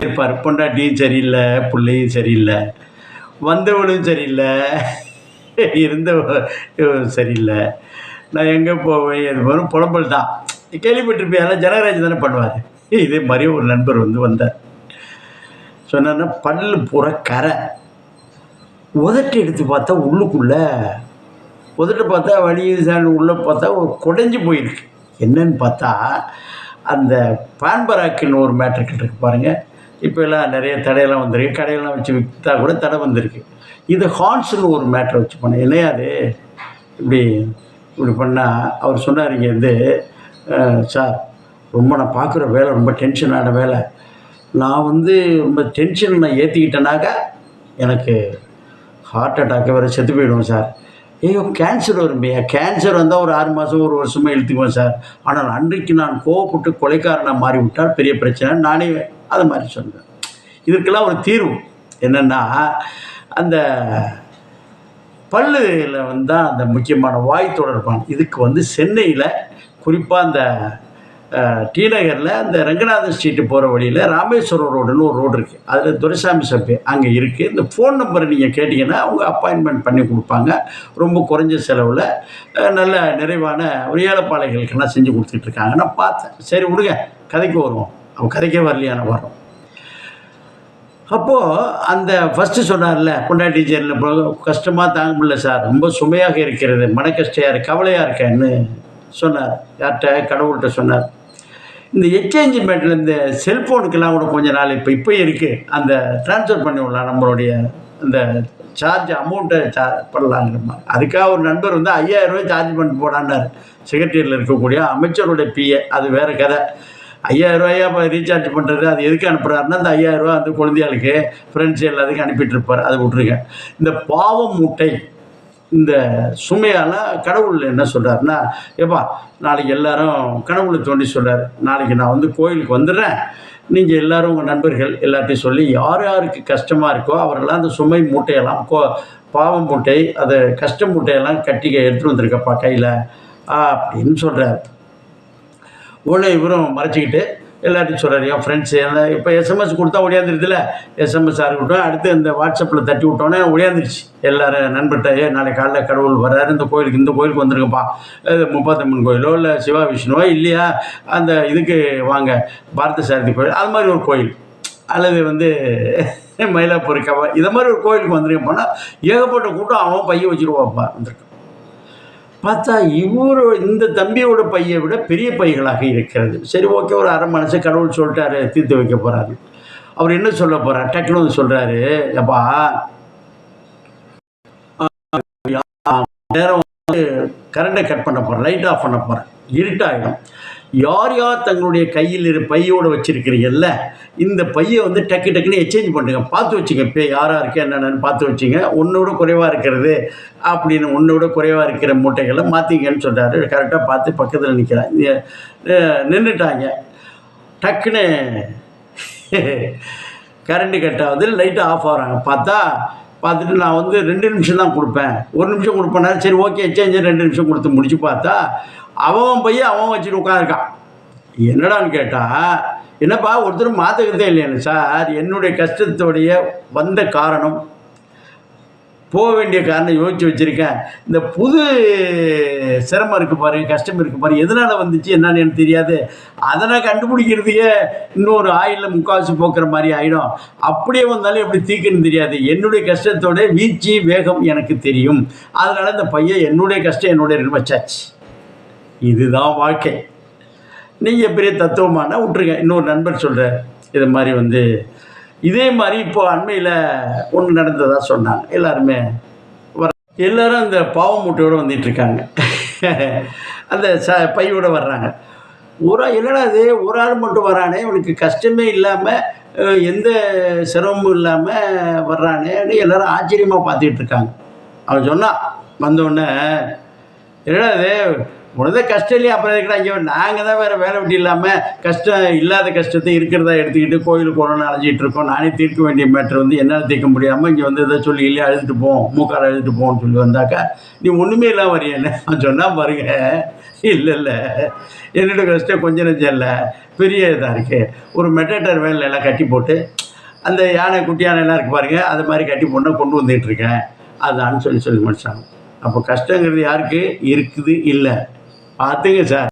இருப்பார். பொண்டாட்டியும் சரியில்லை, பிள்ளையும் சரியில்லை, வந்தவளும் சரியில்லை, இருந்த சரியில்லை. நான் எங்கே போவேன், எது வரும் புலம்பல் தான். கேள்விப்பட்டிருப்பேன், எல்லாம் ஜனகராஜ் தானே பண்ணுவார். இதே மாதிரி ஒரு நண்பர் வந்தார். சொன்னார்னா பல்லு பூரா கரை, உதட்டு எடுத்து பார்த்தா உள்ளுக்குள்ளே உதட்டு பார்த்தா வலி உள்ளே பார்த்தா ஒரு குடைஞ்சி போயிருக்கு. என்னன்னு பார்த்தா அந்த பான்பராக்குன்னு ஒரு மேட்ரிக்கல் இருக்குது பாருங்கள். இப்போ எல்லாம் நிறைய தடையெல்லாம் வந்திருக்கு, கடையெல்லாம் வச்சு விற்றா கூட தடை வந்திருக்கு. இது ஹார்ன்ஸ்னு ஒரு மேட்ரை வச்சு பண்ணேன். என்னையா அது இப்படி பண்ணால் அவர் சொன்னார், இங்கே வந்து சார் ரொம்ப நான் பார்க்குற வேலை ரொம்ப டென்ஷனான வேலை, நான் வந்து ரொம்ப டென்ஷன் நான் ஏற்றிக்கிட்டேனாக்கா எனக்கு ஹார்ட் அட்டாக்கை வேறு செத்து போயிடுவோம் சார். ஐயோ கேன்சர் வரும்பையா, கேன்சர் வந்தால் ஒரு 6 மாதம் ஒரு வருஷமாக இழுத்துக்குவேன் சார். ஆனால் அன்றைக்கு நான் கோவப்பட்டு கொலைக்காரனாக மாறி விட்டால் பெரிய பிரச்சனை, நானே அது மாதிரி சொன்னேன். இதற்கெல்லாம் ஒரு தீர்வு என்னென்னா, அந்த பல்லில் வந்தால் அந்த முக்கியமான வாய் தொடர்பான இதுக்கு வந்து சென்னையில் குறிப்பாக அந்த டி நகரில் அந்த ரங்கநாதன் ஸ்ட்ரீட்டு போகிற வழியில் ராமேஸ்வரம் ரோடுன்னு ஒரு ரோடு இருக்குது. அதில் துரைசாமி சபை அங்கே இருக்குது. இந்த ஃபோன் நம்பரை நீங்கள் கேட்டிங்கன்னா அவங்க அப்பாயின்மெண்ட் பண்ணி கொடுப்பாங்க. ரொம்ப குறைஞ்ச செலவில் நல்ல நிறைவான ஒரு ஏழைப்பாளைகளுக்கெல்லாம் செஞ்சு கொடுத்துட்ருக்காங்க. நான் பார்த்தேன். சரி விடுங்க, கதைக்கு வருவோம். அவன் கதைக்கே வரலையான வரோம். அப்போது அந்த ஃபஸ்ட்டு சொன்னார்ல, பொண்டாட்டி ஜெயிலில் கஷ்டமாக தாங்க முடியல சார், ரொம்ப சுமையாக இருக்கிறது, மன கஷ்டையாக கவலையாக இருக்கேன்னு சொன்னார். யார்கிட்ட? கடவுள்கிட்ட சொன்னார். இந்த எக்ஸ்சேஞ்ச்மெண்ட்டில் இந்த செல்ஃபோனுக்கெல்லாம் கூட கொஞ்ச நாள் இப்போ இருக்குது, அந்த ட்ரான்ஸ்ஃபர் பண்ணி விடலாம், நம்மளுடைய அந்த சார்ஜ் அமௌண்ட்டை பண்ணலாங்கிற மாதிரி. அதுக்காக ஒரு நண்பர் வந்து 5000 ரூபாய் சார்ஜ் பண்ணிட்டு போடான்னார். செக்ரட்டரியில் இருக்கக்கூடிய அமைச்சருடைய பிஏ. அது வேறு கதை. 5000 ரூபாயா இப்போ ரீசார்ஜ் பண்ணுறது, அது எதுக்கு அனுப்புகிறாருன்னா அந்த 5000 ரூபா அந்த குழந்தைகளுக்கு ஃப்ரெண்ட்ஸ் எல்லாத்துக்கும் அனுப்பிட்டுருப்பார். அதை விட்ருங்க. இந்த பாவம் மூட்டை, இந்த சுமையால் கடவுள் என்ன சொல்கிறாருன்னா, ஏப்பா நாளைக்கு எல்லோரும் கனவுல தோண்டி சொல்கிறார், நாளைக்கு நான் வந்து கோயிலுக்கு வந்துடுறேன், நீங்கள் எல்லோரும் உங்கள் நண்பர்கள் எல்லாத்தையும் சொல்லி யார் யாருக்கு கஷ்டமாக இருக்கோ அவரெல்லாம் அந்த சுமை மூட்டையெல்லாம் பாவம் மூட்டை, அதை கஷ்ட மூட்டையெல்லாம் கட்டி எடுத்துகிட்டு வந்திருக்கப்பா கையில் அப்படின்னு சொல்கிறார். உடனே இவரும் மறைச்சிக்கிட்டு எல்லாத்தையும் சொல்கிறார், என் ஃப்ரெண்ட்ஸு எல்லாம் இப்போ எஸ்எம்எஸ் கொடுத்தா ஒடியாந்துருதுல, எஸ்எம்எஸ் இருக்கட்டும், அடுத்து இந்த வாட்ஸ்அப்பில் தட்டி விட்டோன்னே ஒடியாந்துருச்சு. எல்லோரும் நண்பர்கிட்ட நாளைக்கு காலைல கடவுள் வர்றாரு, இந்த கோயிலுக்கு வந்துருங்கப்பா, இது 38 கோயிலோ இல்லை சிவா விஷ்ணுவோ இல்லையா, அந்த இதுக்கு வாங்க பாரத சாரதி கோயில், அது மாதிரி ஒரு கோயில், அல்லது வந்து மயிலாப்பூர் இதை மாதிரி ஒரு கோயிலுக்கு வந்துருங்க போனால் ஏகப்பட்ட கூட்டம். அவன் பையன் வச்சுருவாப்பா வந்திருக்கான். பார்த்தா இந்த தம்பியோட பையை விட பெரிய பைகளாக இருக்கிறது. சரி ஓகே, ஒரு அரை மனசு கடவுள் சொல்லிட்டாரு, தீர்த்து வைக்க போகிறாரு. அவர் என்ன சொல்ல போகிறார்? டக்குனு சொல்கிறாரு, அப்பா நேரம் வந்து கரண்டை கட் பண்ண போகிறேன், லைட் ஆஃப் பண்ண போகிறேன், இருட்டாகிடும். யார் யார் தங்களுடைய கையில் பையோடு வச்சுருக்கிறீங்கல்ல, இந்த பையை வந்து டக்குன்னு எக்ஸ்சேஞ்ச் பண்ணுங்க, பார்த்து வச்சுங்க, இப்போ யாராக இருக்கே என்னென்னு பார்த்து வச்சுங்க, ஒன்றோட குறைவாக இருக்கிறது அப்படின்னு ஒன்றோட குறைவாக இருக்கிற மூட்டைகளை மாற்றிங்கன்னு சொல்கிறாரு. கரெக்டாக பார்த்து பக்கத்தில் நிற்கிறாங்க, நின்றுட்டாங்க. டக்குன்னு கரண்ட்டு கட் ஆகுது, லைட்டு ஆஃப் ஆகிறாங்க. பார்த்துட்டு நான் வந்து 2 நிமிஷம் தான் கொடுப்பேன், 1 நிமிஷம் கொடுப்பேன்னா சரி ஓகே எக்ஸ்சேஞ்சு 2 நிமிஷம் கொடுத்து முடிச்சு பார்த்தா அவன் பையன் அவன் வச்சுட்டு உட்காந்துருக்கான். என்னடான்னு கேட்டால், என்னப்பா ஒருத்தர் மாற்றுக்கிறதே இல்லையானு சார், என்னுடைய கஷ்டத்தோடைய வந்த காரணம், போக வேண்டிய காரணம் யோசிச்சு வச்சுருக்கேன். இந்த புது சிரமம் இருக்குது பாரு, கஷ்டம் இருக்குது பாரு, எதனால் வந்துச்சு என்னன்னு எனக்கு தெரியாது, அதனால் கண்டுபிடிக்கிறதுக்கே இன்னொரு ஆயிலில் முக்கால்வாசி போக்குற மாதிரி ஆகிடும். அப்படியே வந்தாலும் எப்படி தீக்குன்னு தெரியாது. என்னுடைய கஷ்டத்தோட வீச்சு வேகம் எனக்கு தெரியும். அதனால் இந்த பையன் என்னுடைய கஷ்டம் என்னுடைய வச்சாச்சு. இதுதான் வாழ்க்கை. நீங்கள் பெரிய தத்துவமான விட்டுருங்க. இன்னொரு நண்பர் சொல்கிறார், இது மாதிரி வந்து இதே மாதிரி இப்போது அண்மையில் ஒன்று நடந்ததாக சொன்னாங்க. எல்லாருமே எல்லோரும் அந்த பாவம் மூட்டையோடு வந்துட்டுருக்காங்க, அந்த பையோடு வர்றாங்க. என்னடா அது ஒரு ஆள் மட்டும் வரானே, இவனுக்கு கஷ்டமே இல்லாமல் எந்த சிரமமும் இல்லாமல் வர்றானேன்னு எல்லோரும் ஆச்சரியமாக பார்த்துக்கிட்டு இருக்காங்க. அவன் சொன்னான் வந்தோடனே, என்னடா அது உனதான் கஷ்டம் இல்லையா, அப்புறம் இருக்கிறா இங்கே நாங்கள் தான் வேறு வேலை விட்டு இல்லாமல் கஷ்டம் இல்லாத கஷ்டத்தை இருக்கிறதா எடுத்துக்கிட்டு கோயிலுக்கு போகணுன்னு அழைஞ்சிட்டு இருக்கோம். நானே தீர்க்க வேண்டிய மேட்ரு வந்து என்னால் தீர்க்க முடியாமல் இங்கே வந்து எதை சொல்லி இல்லையா அழுதுட்டு போவோம், மூக்கால் அழுதுட்டு போவோம்னு சொல்லி வந்தாக்கா நீ ஒன்றுமே இல்லாமல் வரையன்னு அவன் சொன்னால் பாருங்க, இல்லை இல்லை, என்னோட கஷ்டம் கொஞ்சம் நெஞ்சம் இல்லை, பெரிய இதாக இருக்குது. ஒரு மெட்டேட்டர் வேனில் எல்லாம் கட்டி போட்டு, அந்த யானை குட்டி யானைலாம் இருக்குது பாருங்கள், அது மாதிரி கட்டி போட்டு கொண்டு வந்துகிட்ருக்கேன். அதான்னு சொல்லி முடிச்சாங்க. அப்போ கஷ்டங்கிறது யாருக்கு இருக்குது? இல்லை. பார்த்துங்க சார்.